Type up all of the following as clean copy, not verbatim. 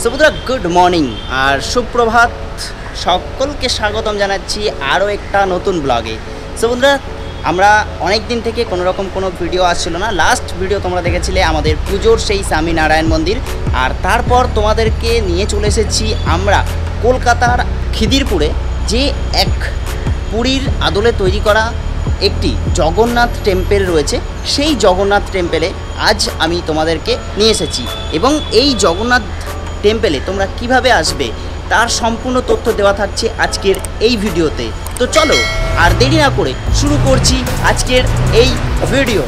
বন্ধুরা good morning আর সুপ্রভাত, সকলকে স্বাগতম জানাচ্ছি আরও একটা নতুন ব্লগে। বন্ধুরা আমরা অনেক দিন থেকে কোনো ভিডিও আসছিল না। লাস্ট ভিডিও তোমরা দেখেছিলে আমাদের পুজোর সেই স্বামীনারায়ণ মন্দির, আর তারপর তোমাদেরকে নিয়ে চলে এসেছি আমরা কলকাতার খিদিরপুরে, যে এক পুরীর আদলে তৈরি করা একটি জগন্নাথ টেম্পেল রয়েছে। সেই জগন্নাথ টেম্পেলে আজ আমি তোমাদেরকে নিয়ে এসেছি, এবং এই জগন্নাথ টেম্পেলে তোমরা কিভাবে আসবে তার সম্পূর্ণ তথ্য দেওয়া থাকছে আজকের এই ভিডিওতে। তো চলো আর দেরি না করে শুরু করছি আজকের এই ভিডিও।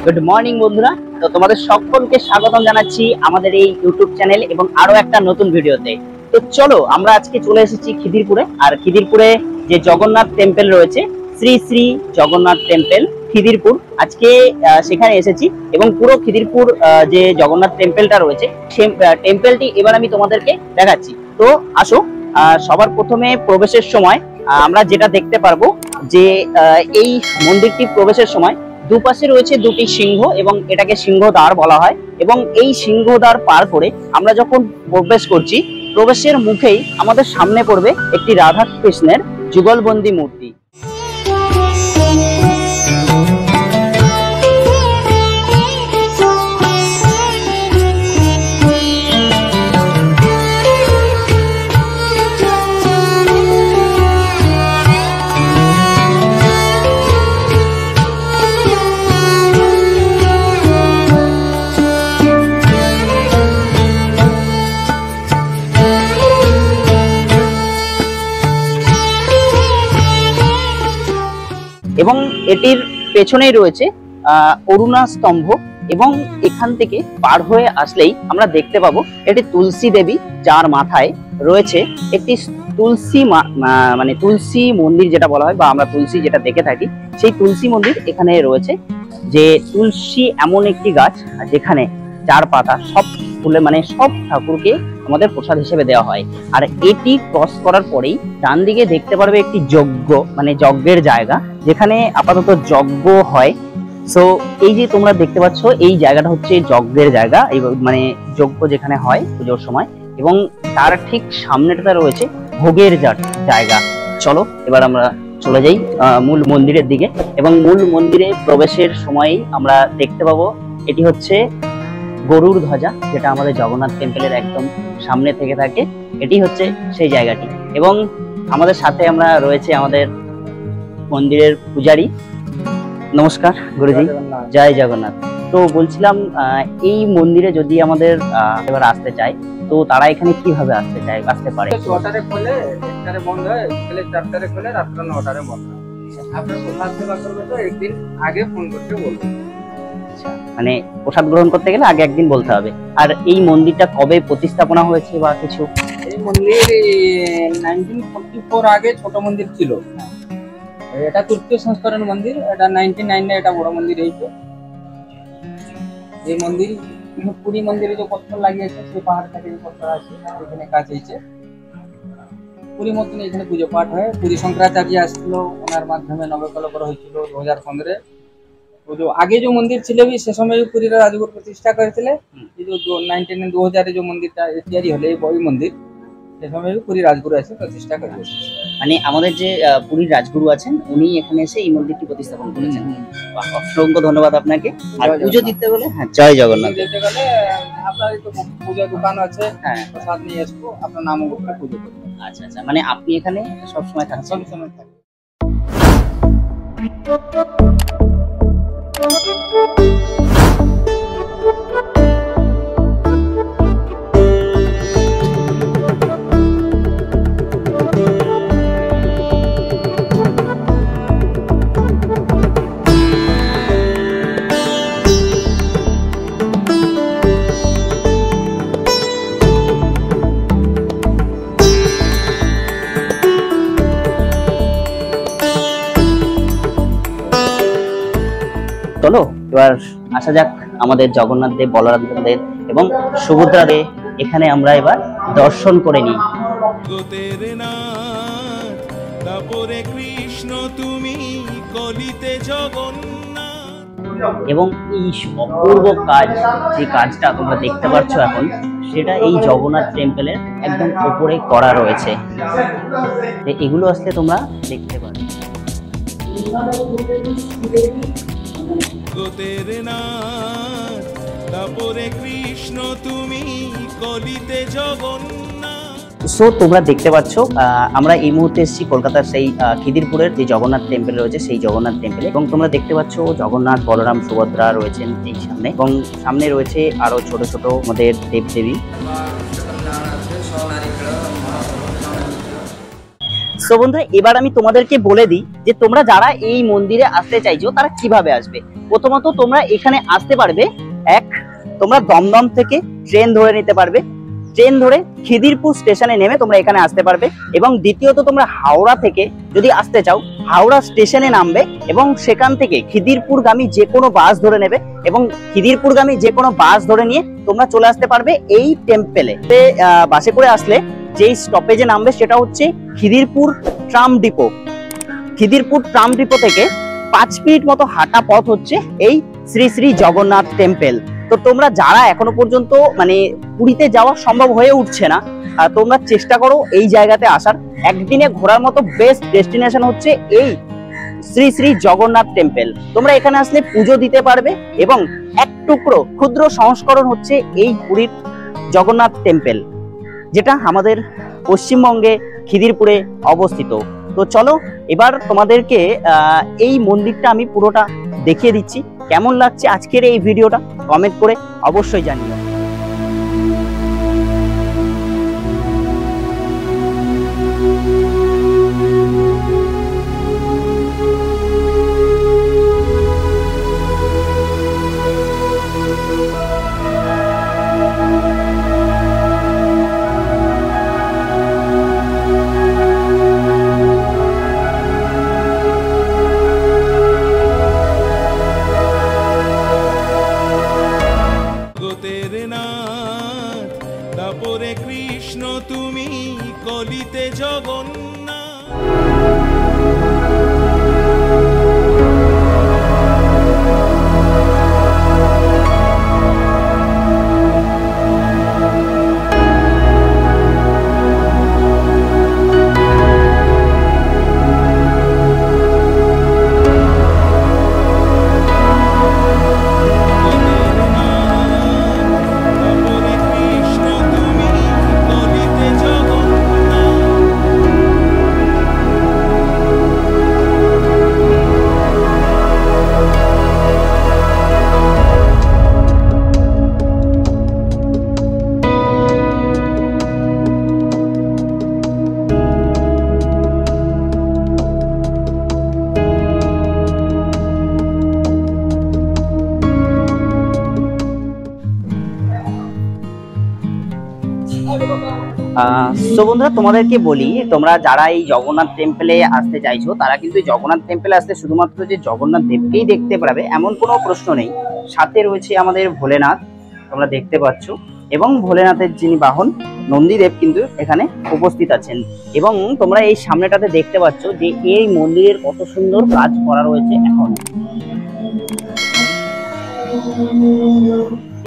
গুড মর্নিং বন্ধুরা, তো তোমাদের সকলকে স্বাগতম জানাচ্ছি আমাদের এই ইউটিউব চ্যানেল এবং আরো একটা নতুন ভিডিওতে। তো চলো আমরা আজকে চলে এসেছি খিদিরপুরে, আর খিদিরপুরে যে জগন্নাথ টেম্পল রয়েছে, শ্রী শ্রী জগন্নাথ টেম্পল খিদিরপুর, আজকে সেখানে এসেছি। এবং পুরো খিদিরপুর যে জগন্নাথ টেম্পলটা রয়েছে সেই টেম্পলটি এবার আমি তোমাদেরকে দেখাচ্ছি। তো আসো, সবার প্রথমে প্রবেশের সময় আমরা যেটা দেখতে পারবো যে এই মন্দিরটি প্রবেশের সময় দুপাশে রয়েছে দুটি সিংহ, এবং এটাকে সিংহদ্বার বলা হয়। এবং এই সিংহদ্বার পার করে আমরা যখন প্রবেশ করছি, প্রবেশের মুখেই আমাদের সামনে পড়বে একটি রাধা কৃষ্ণের যুগলবন্দী মূর্তি। এবং এটির পেছনেই রয়েছে অরুণা স্তম্ভ, এবং এখান থেকে পার হয়ে আসলেই আমরা দেখতে পাবো এটি তুলসী দেবী, যার মাথায় রয়েছে একটি তুলসী মানে তুলসী মন্দির যেটা বলা হয়, বা আমরা তুলসী যেটা দেখে থাকি সেই তুলসী মন্দির এখানে রয়েছে। যে তুলসী এমন একটি গাছ যেখানে চার পাতা সব ফুলে, মানে সব ঠাকুরকে আমাদের প্রসাদ হিসেবে দেওয়া হয়। আর এটি ক্রস করার পরেই ডান দিকে দেখতে পারবে একটি যজ্ঞ, মানে যজ্ঞের জায়গা, যেখানে আপাতত যজ্ঞ হয়। সো এই যে তোমরা দেখতে পাচ্ছ এই জায়গাটা হচ্ছে যজ্ঞের জায়গা, মানে যজ্ঞ যেখানে হয় পুজোর সময়। এবং তার ঠিক সামনেটাতে রয়েছে ভোগের জায়গা। চলো এবার আমরা চলে যাই মূল মন্দিরের দিকে। এবং মূল মন্দিরে প্রবেশের সময়ই আমরা দেখতে পাবো এটি হচ্ছে গরুর ধ্বজা, যেটা আমাদের জগন্নাথ টেম্পলের একদম সামনে থেকে থাকে। এটি হচ্ছে সেই জায়গাটি। এবং আমাদের সাথে আমরা রয়েছে আমাদের মন্দিরের পূজারী। নমস্কার গুরুজি, জয় জগন্নাথ। তো বলছিলাম এই মন্দিরে যদি আমাদের এবার আসতে চায়, তো তারা এখানে কিভাবে আসতে পারে? 6টায় খোলে, 1টায় বন্ধ হয়, বিকেলে 4টায় খোলে, রাত্র 9টায় বন্ধ হয়। আপনার প্রসাদ সেবা করবে তো একদিন আগে ফোন করতে বলবেন। মানে প্রসাদ গ্রহণ করতে গেলে আগে একদিন বলতে হবে। আর এই মন্দিরটা কবে প্রতিস্থাপনা হয়েছে বা কিছু? এই মন্দির 1944 আগে ছোট মন্দির ছিল। এটা তৃতীয় সংস্করণ মন্দির। এটা 99 এটা বড় মন্দির হয়েছে। এই মন্দির পুরী মন্দিরে যে পত্থর লাগিয়েছে সেই পাহাড় থেকে যে পত্থর আছে এখানে কাজ হয়েছে। পুরী মতন এখানে পুজো পাঠ হয়। পুরী শঙ্করাচার্য আসছিল, ওনার মাধ্যমে নবকলেবর হয়েছিল 2015। जो आगे जो मंदिर ছিল সে সময় পুরীর রাজগুরু প্রতিষ্ঠা করেছিল। এই যে 2000 যে মন্দিরটা তৈরি হলো এই মন্দির সে সময় পুরী রাজগুরু এসে প্রতিষ্ঠা করেছে। মানে আমাদের যে পুরীর রাজগুরু আছেন উনি এখানে এসে এই মন্দিরটি প্রতিস্থাপন করেছেন। অসংখ্য ধন্যবাদ আপনাকে। আর পুজো দিতে গেলে জয় জগন্নাথ দিতে গেলে আপনার তো পূজা দোকান আছে, প্রসাদ নিয়ে আসবো, আপনার নাম করে পুজো করবো। আচ্ছা আচ্ছা, মানে আপনি এখানে সব সময় থাকেন? সব সময় থাকেন। চলো এবার আসা যাক আমাদের জগন্নাথ দেব, বলরাম দেব এবং সুভদ্রা দেব এখানে আমরা এবার দর্শন করে নিই। কৃষ্ণ তুমি কলিতে জগন্নাথ। এবং এই অপূর্ব কাজ, যে কাজটা তোমরা দেখতে পাচ্ছ এখন, সেটা এই জগন্নাথ টেম্পলের একদম উপরে করা রয়েছে। এগুলো আসলে তোমরা দেখতে পারো। কৃষ্ণ তুমি কলিতে জগন্নাথ। সো তোমরা দেখতে পাচ্ছ আমরা এই মুহূর্তে এসেছি কলকাতার সেই খিদিরপুরের যে জগন্নাথ টেম্পল রয়েছে সেই জগন্নাথ টেম্পলে, এবং তোমরা দেখতে পাচ্ছ জগন্নাথ, বলরাম, সুভদ্রা রয়েছেন এই সামনে, এবং সামনে রয়েছে আরো ছোট ছোট আমাদের দেবদেবী। সো বন্ধুরা, এবার আমি তোমাদেরকে বলে দিই যে তোমরা যারা এই মন্দিরে আসতে চাইছো তারা কিভাবে আসবে। প্রথমত তোমরা এখানে আসতে পারবে, তোমরা দমদম থেকে ট্রেন ধরে নিতে পারবে, ট্রেন ধরে খিদিরপুর স্টেশনে নেমে তোমরা এখানে আসতে পারবে। এবং দ্বিতীয়ত তোমরা হাওড়া থেকে যদি আসতে চাও, হাওড়া স্টেশনে নামবে এবং সেখান থেকে খিদিরপুরগামী যে কোনো বাস ধরে নেবে, এবং খিদিরপুরগামী যে কোনো বাস ধরে নিয়ে তোমরা চলে আসতে পারবে এই টেম্পলে। বাসে করে আসলে যেই স্টপেজে নামবে সেটা হচ্ছে Khidirpur tram depot. Khidirpur tram depot থেকে 5 মিনিট মতো হাঁটা পথ হচ্ছে এই শ্রী শ্রী জগন্নাথ টেম্পল। তো তোমরা যারা এখনো পর্যন্ত মানে পুরীতে যাওয়া সম্ভব হয়ে উঠছে না, তোমরা চেষ্টা করো এই জায়গাতে আসার। একদিনে ঘোরার মতো বেস্ট ডেস্টিনেশন হচ্ছে এই শ্রী শ্রী জগন্নাথ টেম্পল। তোমরা এখানে আসলে পুজো দিতে পারবে, এবং এক টুকরো ক্ষুদ্র সংস্করণ হচ্ছে এই পুরীর জগন্নাথ টেম্পল, যেটা আমাদের পশ্চিমবঙ্গে খিদিরপুরে অবস্থিত। তো চলো এবার তোমাদেরকে এই মন্দিরটা আমি পুরোটা দেখিয়ে দিচ্ছি। কেমন লাগছে আজকের এই ভিডিওটা কমেন্ট করে অবশ্যই জানিও। কৃষ্ণ তুমি কলিতে জগন্নাথ। তো বন্ধুরা, তোমাদেরকে বলি, তোমরা যারা এই জগন্নাথ টেম্পলে আসতে চাইছো তারা কিন্তু জগন্নাথ টেম্পলে আসতে শুধুমাত্র যে জগন্নাথ দেবকেই দেখতে পারবে এমন কোনো প্রশ্ন নেই। সাথে রয়েছে আমাদের ভোলেনাথ, তোমরা দেখতে পাচ্ছ, এবং ভোলেনাথের যিনি বাহন নন্দীদেব কিন্তু এখানে উপস্থিত আছেন। এবং তোমরা এই সামনেটাতে দেখতে পাচ্ছ যে এই মন্দিরের কত সুন্দর কাজ করা রয়েছে এখন।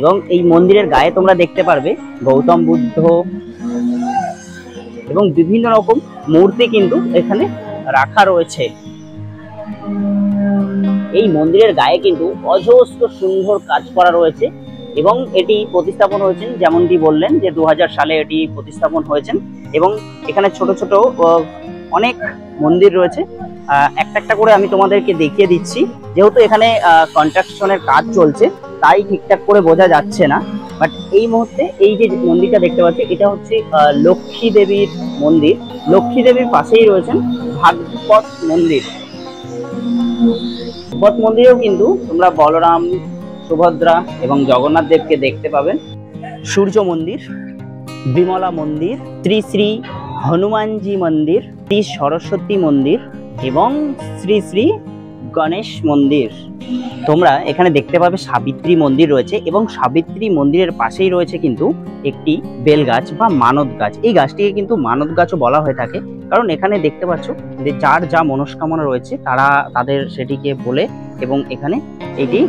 এবং এই মন্দিরের গায়ে তোমরা দেখতে পারবে গৌতম বুদ্ধ এবং বিভিন্ন রকম মূর্তি কিন্তু এখানে রাখা রয়েছে। এই মন্দিরের গায়ে কিন্তু অজস্র সুন্দর কাজ করা রয়েছে, এবং এটি প্রতিস্থাপন হয়েছেন, যেমনটি বললেন যে 2000 সালে এটি প্রতিস্থাপন হয়েছেন। এবং এখানে ছোট ছোট অনেক মন্দির রয়েছে, একটা একটা করে আমি তোমাদেরকে দেখিয়ে দিচ্ছি। যেহেতু এখানে কনস্ট্রাকশনের কাজ চলছে তাই ঠিকঠাক করে বোঝা যাচ্ছে না, বাট এই মুহূর্তে এই যে মন্দিরটা দেখতে পাচ্ছি এটা হচ্ছে লক্ষ্মী দেবীর মন্দির। লক্ষ্মী দেবীর পাশেই রয়েছেন ভাগবত মন্দির। ভাগবত মন্দিরেও কিন্তু তোমরা বলরাম, সুভদ্রা এবং জগন্নাথ দেবকে দেখতে পাবেন। সূর্য মন্দির, বিমলা মন্দির, শ্রী শ্রী হনুমানজি মন্দির, শ্রী সরস্বতী মন্দির এবং শ্রী শ্রী গণেশ মন্দির। তোমরা এখানে দেখতে পাবে সাবিত্রী মন্দির রয়েছে এবং সাবিত্রী মন্দিরের পাশেই রয়েছে কিন্তু একটি বেল গাছ বা মানত গাছ। এই গাছটিকে কিন্তু মানত গাছও বলা হয়ে থাকে, কারণ এখানে দেখতে পাচ্ছ যে যার যা মনস্কামনা রয়েছে তারা তাদের সেটিকে বলে এবং এখানে এটি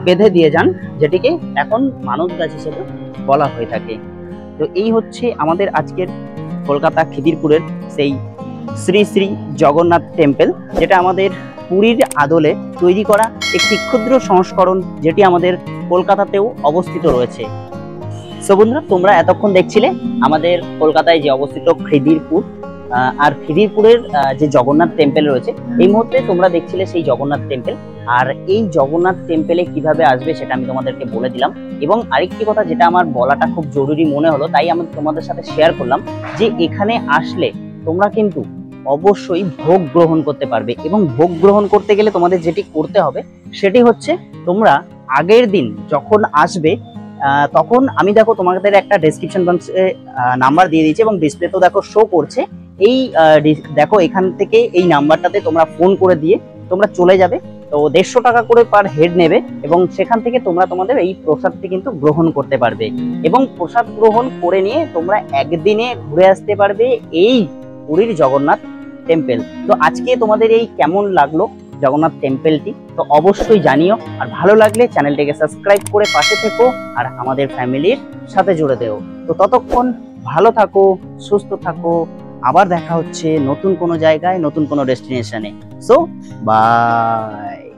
বেঁধে দিয়ে যান, যেটিকে এখন মানত গাছ হিসেবে বলা হয়ে থাকে। তো এই হচ্ছে আমাদের আজকের কলকাতা খিদিরপুরের সেই শ্রী শ্রী জগন্নাথ টেম্পল, যেটা আমাদের পুরীর আদলে তৈরি করা একটি ক্ষুদ্র সংস্করণ, যেটি আমাদের কলকাতাতেও অবস্থিত রয়েছে। সো বন্ধুরা, তোমরা এতক্ষণ দেখছিলে আমাদের কলকাতায় যে অবস্থিত খিদিরপুর আর খিদিরপুরের যে জগন্নাথ টেম্পল রয়েছে। এই মুহূর্তে তোমরা দেখছিলে সেই জগন্নাথ টেম্পল, আর এই জগন্নাথ টেম্পলে কিভাবে আসবে সেটা আমি তোমাদেরকে বলে দিলাম। এবং আরেকটি কথা যেটা আমার বলাটা খুব জরুরি মনে হলো, তাই আমি তোমাদের সাথে শেয়ার করলাম যে এখানে আসলে তোমরা কিন্তু অবশ্যই ভোগ গ্রহণ করতে পারবে। এবং ভোগ গ্রহণ করতে গেলে তোমাদের যেটি করতে হবে সেটি হচ্ছে, তোমরা আগের দিন যখন আসবে তখন আমি দেখো তোমাদের একটা ডেসক্রিপশন বক্সে নাম্বার দিয়ে দিয়েছি এবং ডিসপ্লেতেও দেখো শো করছে। এই দেখো এখান থেকে এই নাম্বারটাতে তোমরা ফোন করে দিয়ে তোমরা চলে যাবে। তো 150 টাকা করে পার হেড নেবে এবং সেখান থেকে তোমরা তোমাদের এই প্রসাদটি কিন্তু গ্রহণ করতে পারবে এবং প্রসাদ গ্রহণ করে নিয়ে তোমরা একদিনে ঘুরে আসতে পারবে এই পুরীর জগন্নাথ টেম্পল। তো আজকে তোমাদের এই কেমন লাগলো জগন্নাথ টেম্পলটি, তো অবশ্যই জানিও। আর ভালো লাগলে চ্যানেলটিকে সাবস্ক্রাইব করে পাশে থেকো আর আমাদের ফ্যামিলির সাথে জুড়ে দেও। তো ততক্ষণ ভালো থাকো, সুস্থ থাকো। আবার দেখা হচ্ছে নতুন কোনো জায়গায়, নতুন কোনো ডেস্টিনেশনে। So by.